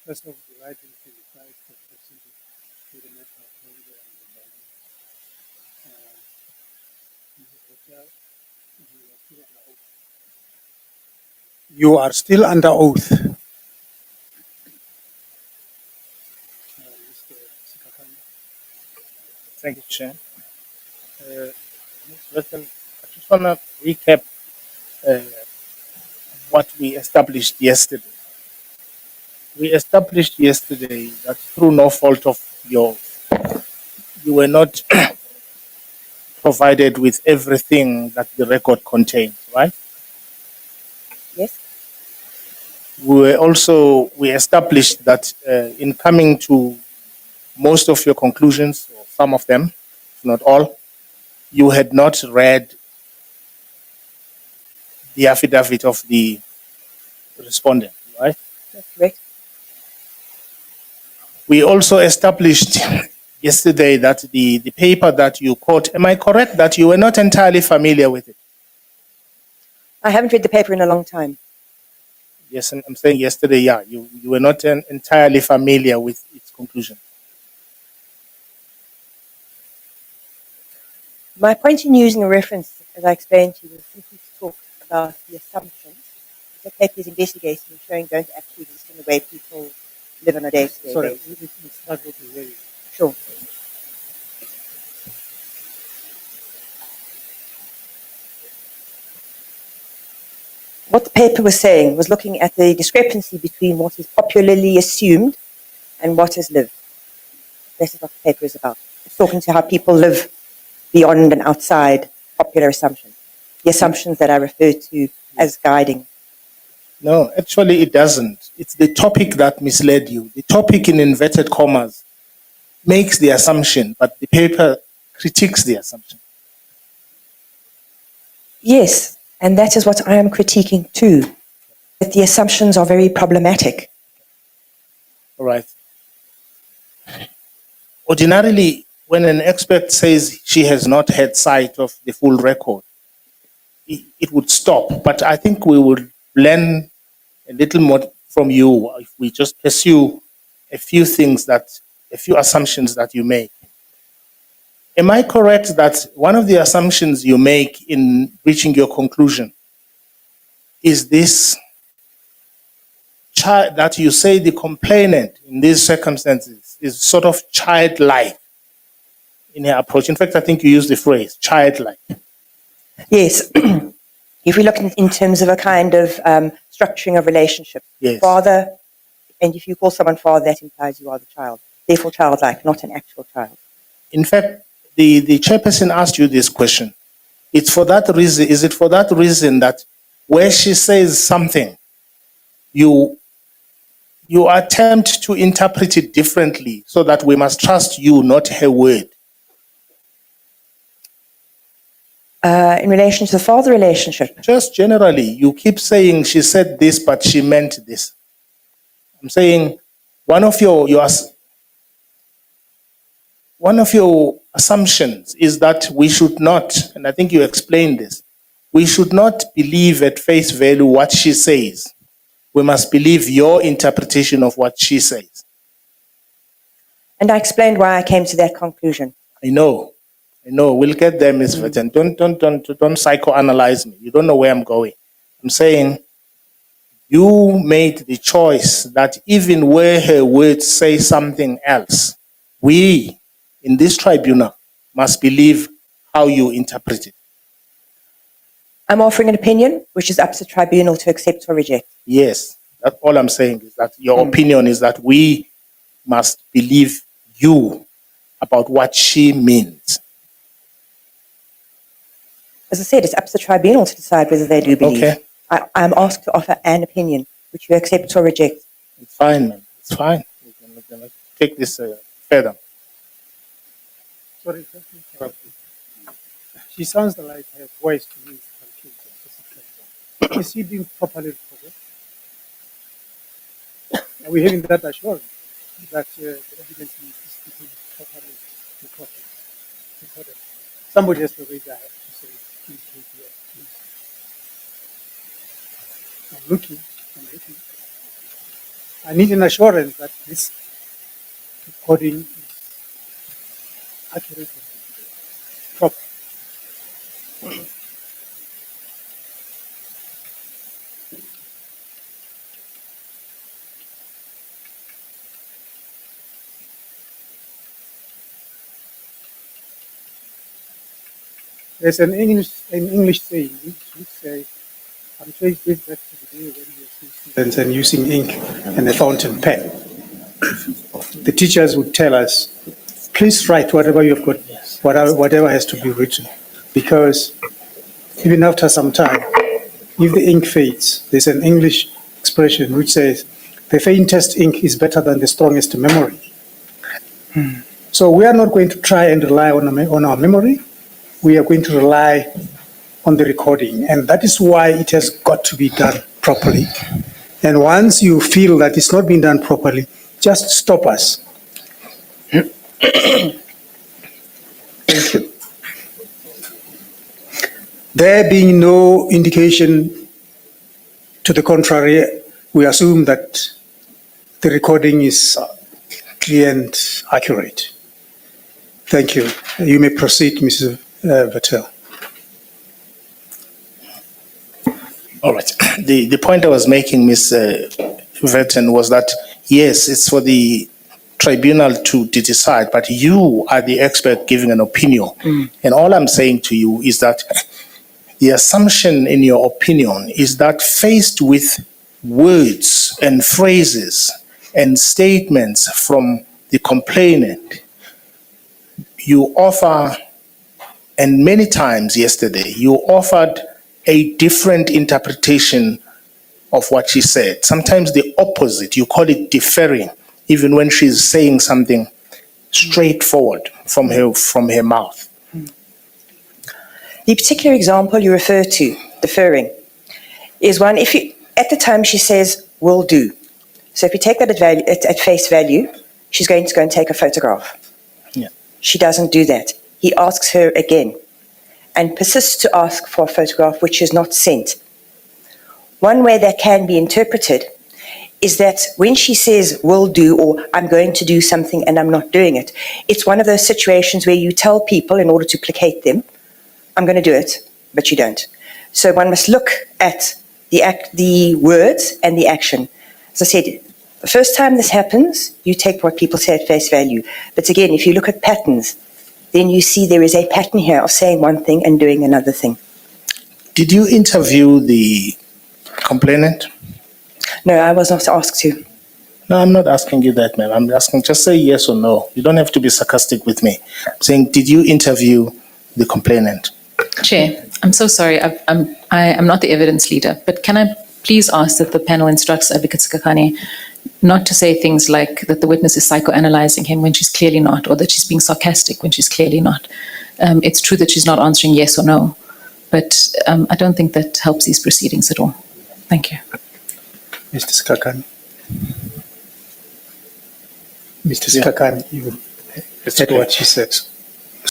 First of July 2025 for proceeding to the matter of Mengo and Mbenenge. Mrs. Hotel, you are still under oath. You are still under oath. Mr. Sikhakhane. Thank you, Chair. Ms. Wessel, I just want to recap uh, what we established yesterday. We established yesterday that through no fault of yours, you were not provided with everything that the record contains, right? Yes. We established that in coming to most of your conclusions, or some of them, if not all, you had not read the affidavit of the respondent, right? That's correct. We also established yesterday that the paper that you quote, am I correct that you were not entirely familiar with it? I haven't read the paper in a long time. Yes, and I'm saying yesterday, yeah, you were not entirely familiar with its conclusion. My point in using a reference, as I explained to you, was simply to talk about the assumptions the paper is investigating and showing don't actually exist in the way people live on a day-to-day Sorry, basis. we struggle to hear you. Sure. What the paper was saying was looking at the discrepancy between what is popularly assumed and what is lived. This is what the paper is about. It's talking to how people live beyond and outside popular assumptions, the assumptions that I refer to as guiding. No, actually it doesn't. It's the topic that misled you. The topic in inverted commas makes the assumption, but the paper critiques the assumption. Yes, and that is what I am critiquing too, that the assumptions are very problematic. All right. Ordinarily, when an expert says she has not had sight of the full record, it would stop. But I think we would learn a little more from you if we just pursue a few assumptions that you make. Am I correct that one of the assumptions you make in reaching your conclusion is this child, that you say the complainant in these circumstances is sort of childlike in her approach? In fact, I think you used the phrase childlike. Yes, if we look in terms of a kind of structuring of relationship, Yes. father, and if you call someone father, that implies you are the child, therefore childlike, not an actual child. In fact, the chairperson asked you this question. It's for that reason. Is it for that reason that where she says something, you attempt to interpret it differently so that we must trust you, not her word? In relation to the father relationship? Just generally, you keep saying she said this, but she meant this. I'm saying one of your assumptions is that we should not, and I think you explained this, we should not believe at face value what she says. We must believe your interpretation of what she says. And I explained why I came to that conclusion. I know. We'll get there, Ms. Vetten. Don't psychoanalyze me. You don't know where I'm going. I'm saying you made the choice that even where her words say something else, we in this tribunal must believe how you interpret it. I'm offering an opinion, which is up to the tribunal to accept or reject. Yes, that's all I'm saying is that your opinion is that we must believe you about what she means. As I said, it's up to the tribunal to decide whether they do believe. Okay. I'm asked to offer an opinion, which you accept or reject. It's fine, man. It's fine. We can take this further. Sorry, let me interrupt you. She sounds like her voice to me is confused. Is she being properly recorded? Are we having that assurance that the evidence is being properly recorded? Somebody has to raise their hand to say, please. I'm looking. I need an assurance that this recording is accurate and proper. There's an English saying which says, I'm sure it dates back to the day when we were students and using ink and a fountain pen. The teachers would tell us, please write whatever you've got, whatever has to be written, because even after some time, if the ink fades, there's an English expression which says, the faintest ink is better than the strongest memory. So we are not going to try and rely on our memory. We are going to rely on the recording, and that is why it has got to be done properly. And once you feel that it's not being done properly, just stop us. Thank you. There being no indication to the contrary, we assume that the recording is clear and accurate. Thank you. You may proceed, Mrs. Vattel. All right. The point I was making, Ms. Vetten, was that, yes, it's for the tribunal to decide, but you are the expert giving an opinion. And all I'm saying to you is that the assumption in your opinion is that faced with words and phrases and statements from the complainant, you offer, and many times yesterday, you offered a different interpretation of what she said. Sometimes the opposite, you call it deferring, even when she's saying something straightforward from her mouth. The particular example you refer to, deferring, is one, if you, at the time she says, will do. So if you take that at face value, she's going to go and take a photograph. Yeah. She doesn't do that. He asks her again and persists to ask for a photograph which is not sent. One way that can be interpreted is that when she says will do or I'm going to do something and I'm not doing it, it's one of those situations where you tell people in order to placate them, I'm going to do it, but you don't. So one must look at the words and the action. As I said, the first time this happens, you take what people say at face value. But again, if you look at patterns, then you see there is a pattern here of saying one thing and doing another thing. Did you interview the complainant? No, I was not asked to. No, I'm not asking you that, ma'am. I'm asking, just say yes or no. You don't have to be sarcastic with me. I'm saying, did you interview the complainant? Chair, I'm so sorry. I am not the evidence leader, but can I please ask that the panel instructs Advocate Sikhakhane not to say things like that the witness is psychoanalyzing him when she's clearly not, or that she's being sarcastic when she's clearly not. It's true that she's not answering yes or no, but I don't think that helps these proceedings at all. Thank you. Mr. Sikhakhane. Mr. Sikhakhane, you said what she said.